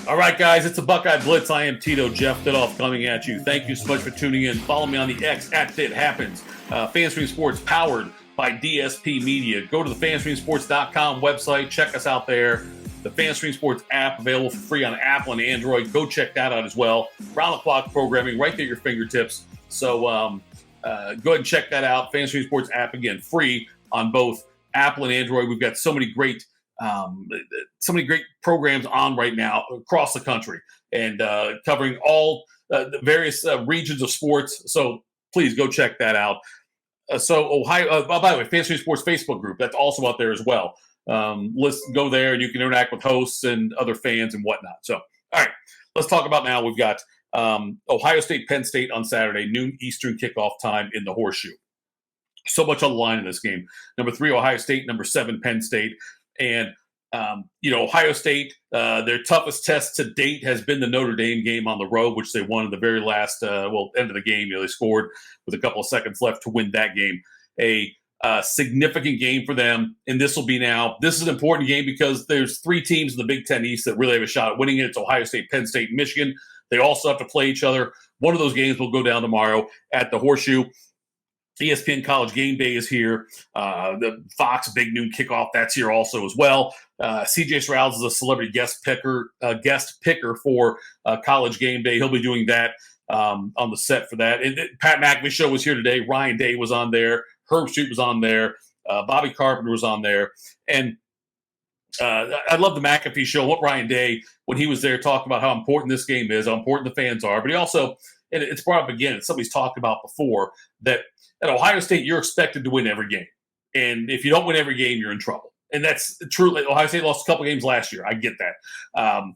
All right, guys, it's a Buckeye Blitz. I am Tito, Jeff Thitoff coming at you. Thank you so much for tuning in. Follow me on the X at FitHappens. FanStream Sports powered by DSP Media. Go to the FanStreamSports.com website. Check us out there. The FanStream Sports app available for free on Apple and Android. Go check that out as well. Round-the-clock programming right there at your fingertips. So go ahead and check that out. FanStream Sports app, again, free on both Apple and Android. We've got so many great programs on right now across the country and covering all the various regions of sports. So please go check that out. So Ohio, by the way, FanStream Sports Facebook group, that's also out there as well. Let's go there and you can interact with hosts and other fans and whatnot. So, all right, let's talk about now. We've got Ohio State, Penn State on Saturday, noon Eastern kickoff time in the Horseshoe. So much on the line in this game. Number 3, Ohio State. Number 7, Penn State. And, Ohio State, their toughest test to date has been the Notre Dame game on the road, which they won at the very last, end of the game. They scored with a couple of seconds left to win that game. A significant game for them, and this is an important game because there's 3 teams in the Big Ten East that really have a shot at winning it. It's Ohio State, Penn State, and Michigan. They also have to play each other. One of those games will go down tomorrow at the Horseshoe. ESPN College Gameday is here. The Fox Big Noon Kickoff, that's here also as well. CJ Stroud is a celebrity guest picker for College Gameday. He'll be doing that on the set for that. And Pat McAfee show was here today. Ryan Day was on there. Herb Street was on there. Bobby Carpenter was on there. And I love the McAfee show. What Ryan Day, when he was there, talked about how important this game is, how important the fans are. But he also, and it's brought up again, it's something he's talked about before, that at Ohio State, you're expected to win every game. And if you don't win every game, you're in trouble. And that's true. Ohio State lost a couple games last year. I get that. And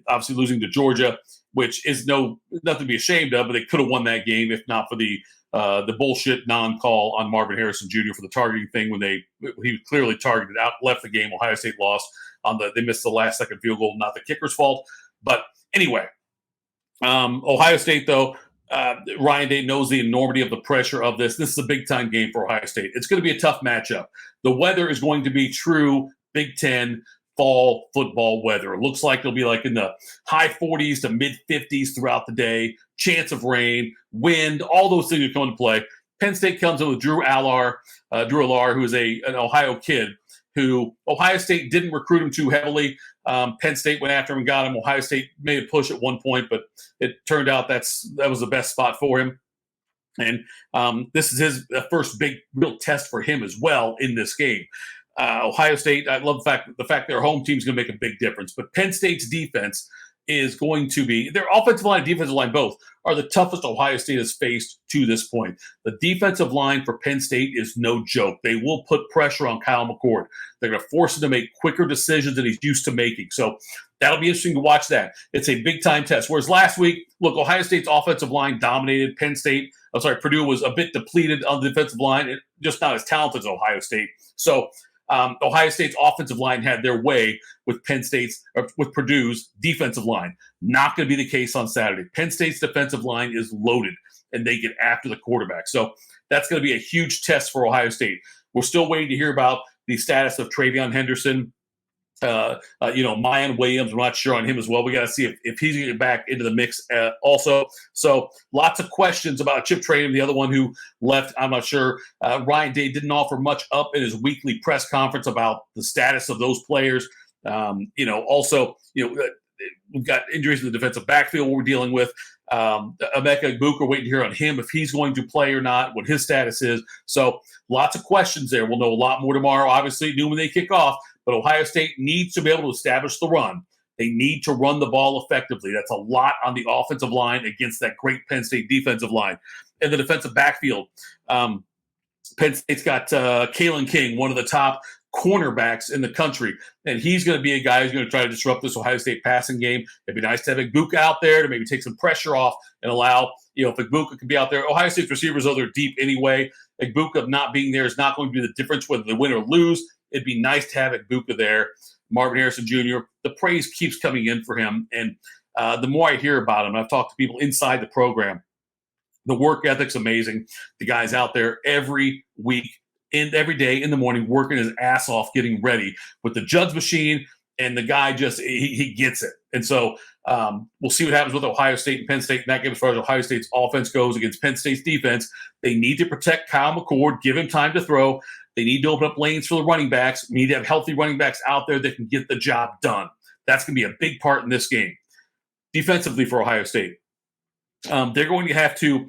obviously losing to Georgia, which is nothing to be ashamed of, but they could have won that game if not for the bullshit non-call on Marvin Harrison Jr. for the targeting thing when he clearly targeted out, left the game. Ohio State lost they missed the last second field goal, not the kicker's fault. But anyway, Ohio State though, Ryan Day knows the enormity of the pressure of this. This is a big-time game for Ohio State. It's going to be a tough matchup. The weather is going to be true Big Ten fall football weather. It looks like it'll be like in the high 40s to mid-50s throughout the day, chance of rain, wind, all those things are coming to play. Penn State comes in with Drew Allar, who is an Ohio kid, who Ohio State didn't recruit him too heavily. Penn State went after him and got him. Ohio State made a push at one point, but it turned out that was the best spot for him. And this is his first big real test for him as well in this game. Ohio State, I love the fact their home team is going to make a big difference. But Penn State's defense is going to be, their offensive line and defensive line both are the toughest Ohio State has faced to this point. The defensive line for Penn State is no joke. They will put pressure on Kyle McCord. They're going to force him to make quicker decisions than he's used to making. So that'll be interesting to watch that. It's a big-time test. Whereas last week, look, Ohio State's offensive line dominated. Purdue was a bit depleted on the defensive line, just not as talented as Ohio State. So Ohio State's offensive line had their way with Purdue's defensive line. Not going to be the case on Saturday. Penn State's defensive line is loaded, and they get after the quarterback. So that's going to be a huge test for Ohio State. We're still waiting to hear about the status of Travion Henderson. Mayan Williams, we're not sure on him as well. We got to see if he's going to get back into the mix also. So lots of questions about Chip Trayanum, the other one who left. I'm not sure. Ryan Day didn't offer much up in his weekly press conference about the status of those players. We've got injuries in the defensive backfield we're dealing with. Emeka Egbuka, waiting to hear on him if he's going to play or not, what his status is. So lots of questions there. We'll know a lot more tomorrow, obviously, noon when they kick off. But Ohio State needs to be able to establish the run. They need to run the ball effectively. That's a lot on the offensive line against that great Penn State defensive line. And the defensive backfield, Penn State's got Kalen King, one of the top cornerbacks in the country. And he's going to be a guy who's going to try to disrupt this Ohio State passing game. It'd be nice to have Egbuka out there to maybe take some pressure off and allow, if Egbuka can be out there. Ohio State's receivers, though, they're deep anyway. Egbuka not being there is not going to be the difference whether they win or lose. It'd be nice to have Egbuka there. Marvin Harrison Jr., the praise keeps coming in for him. And the more I hear about him, I've talked to people inside the program, the work ethic's amazing. The guy's out there every week, every day in the morning, working his ass off, getting ready with the Judd's machine and the guy just he gets it. And so we'll see what happens with Ohio State and Penn State in that game as far as Ohio State's offense goes against Penn State's defense. They need to protect Kyle McCord, give him time to throw. They need to open up lanes for the running backs. We need to have healthy running backs out there that can get the job done. That's going to be a big part in this game. Defensively for Ohio State, they're going to have to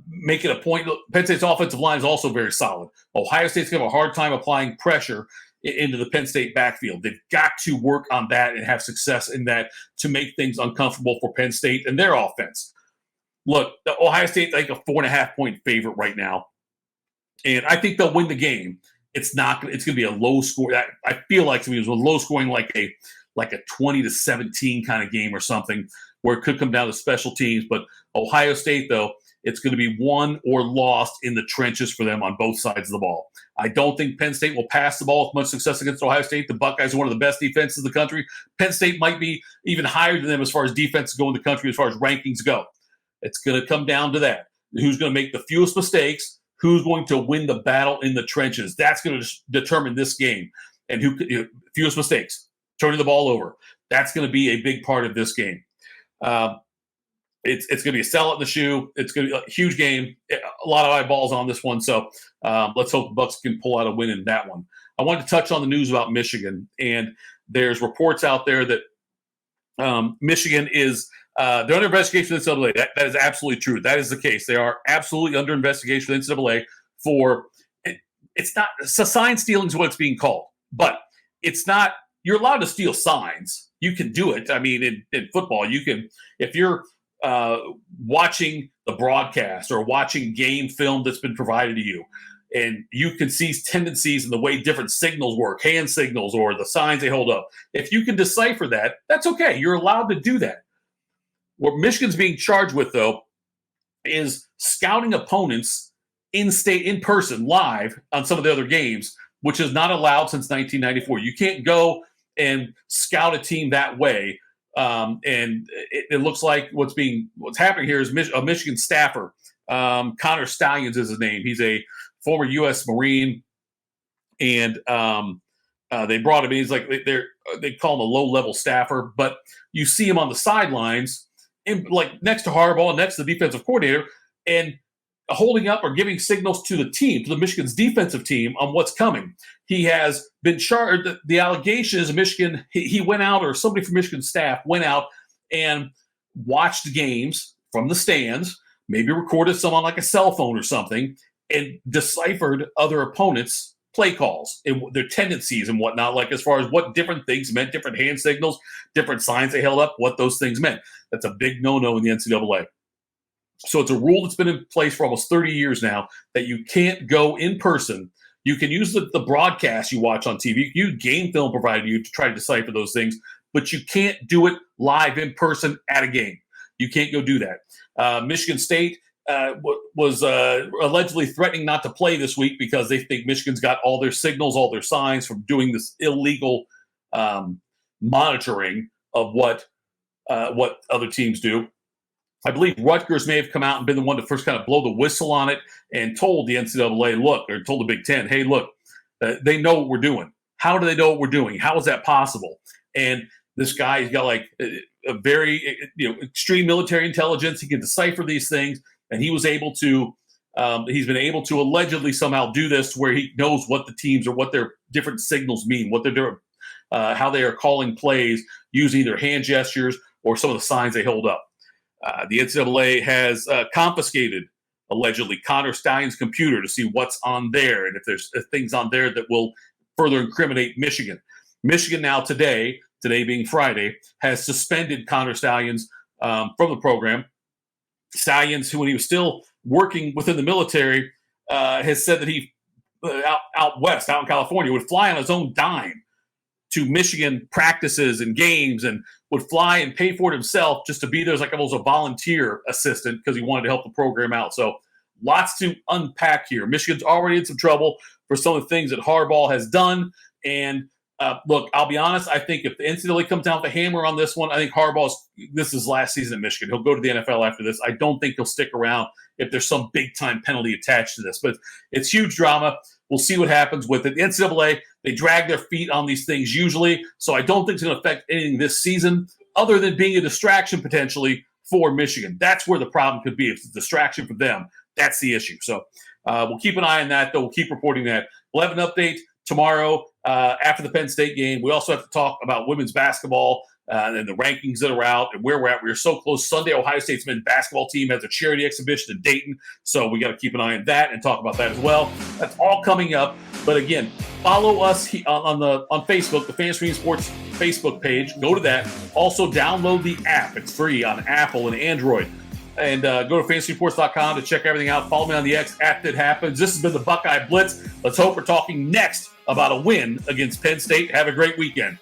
make it a point. Penn State's offensive line is also very solid. Ohio State's going to have a hard time applying pressure into the Penn State backfield. They've got to work on that and have success in that to make things uncomfortable for Penn State and their offense. Look, Ohio State's like a 4.5-point favorite right now, and I think they'll win the game. It's going to be a low score. I feel like it was a low scoring, like a 20-17 kind of game or something, where it could come down to special teams. But Ohio State, though, it's going to be won or lost in the trenches for them on both sides of the ball. I don't think Penn State will pass the ball with much success against Ohio State. The Buckeyes are one of the best defenses in the country. Penn State might be even higher than them as far as defenses go in the country, as far as rankings go. It's going to come down to that. Who's going to make the fewest mistakes? Who's going to win the battle in the trenches? That's going to determine this game. And fewest mistakes, turning the ball over. That's going to be a big part of this game. It's going to be a sellout in the shoe. It's going to be a huge game. A lot of eyeballs on this one. So let's hope the Bucks can pull out a win in that one. I wanted to touch on the news about Michigan. And there's reports out there that Michigan is they're under investigation with the NCAA. That is absolutely true. That is the case. They are absolutely under investigation with the NCAA for it's not sign stealing is what it's being called, but it's not. You're allowed to steal signs. You can do it. I mean, in football, you can if you're watching the broadcast or watching game film that's been provided to you, and you can see tendencies in the way different signals work, hand signals or the signs they hold up. If you can decipher that, that's okay. You're allowed to do that. What Michigan's being charged with, though, is scouting opponents in person, live on some of the other games, which is not allowed since 1994. You can't go and scout a team that way. And it looks like what's happening here is a Michigan staffer. Connor Stallions is his name. He's a former U.S. Marine, and they brought him in. He's like they call him a low-level staffer, but you see him on the sidelines, like next to Harbaugh, next to the defensive coordinator, and holding up or giving signals to the team, to the Michigan's defensive team on what's coming. He has been charged. The allegation is Michigan, he went out, or somebody from Michigan staff went out and watched the games from the stands, maybe recorded some on like a cell phone or something, and deciphered other opponents' play calls and their tendencies and whatnot, like as far as what different things meant, different hand signals, different signs they held up, what those things meant. That's a big no-no in the NCAA. So it's a rule that's been in place for almost 30 years now that you can't go in person. You can use the broadcast you watch on TV. You game film provided to you to try to decipher those things, but you can't do it live in person at a game. You can't go do that. Michigan State was allegedly threatening not to play this week because they think Michigan's got all their signals, all their signs from doing this illegal monitoring of what other teams do. I believe Rutgers may have come out and been the one to first kind of blow the whistle on it and told the NCAA, or told the Big Ten, hey, look, they know what we're doing. How do they know what we're doing? How is that possible? And this guy, he's got like a very extreme military intelligence. He can decipher these things, and he was able to. He's been able to allegedly somehow do this where he knows what the teams or what their different signals mean, what they're doing, how they are calling plays using either hand gestures or some of the signs they hold up. The NCAA has confiscated, allegedly, Connor Stalions' computer to see what's on there and if there's things on there that will further incriminate Michigan. Michigan now today being Friday, has suspended Connor Stalions from the program. Stalions, who when he was still working within the military, has said that he, out west, out in California, would fly on his own dime to Michigan practices and games and would fly and pay for it himself just to be there as like almost a volunteer assistant because he wanted to help the program out. So lots to unpack here. Michigan's already in some trouble for some of the things that Harbaugh has done. And look, I'll be honest, I think if the NCAA comes down with a hammer on this one, I think this is last season at Michigan. He'll go to the NFL after this. I don't think he'll stick around if there's some big-time penalty attached to this. But it's huge drama. We'll see what happens with it. The NCAA, they drag their feet on these things usually, so I don't think it's going to affect anything this season other than being a distraction potentially for Michigan. That's where the problem could be. If it's a distraction for them, that's the issue. So we'll keep an eye on that, though. We'll keep reporting that. We'll have an update tomorrow after the Penn State game. We also have to talk about women's basketball and the rankings that are out and where we're at. We're so close. Sunday, Ohio State's men's basketball team has a charity exhibition in Dayton, so we got to keep an eye on that and talk about that as well. That's all coming up. But again, follow us on Facebook, the Fantasy Stream Sports Facebook page. Go to that. Also, download the app. It's free on Apple and Android. And go to fantasyreports.com to check everything out. Follow me on the X @ThatHappens. This has been the Buckeye Blitz. Let's hope we're talking next about a win against Penn State. Have a great weekend.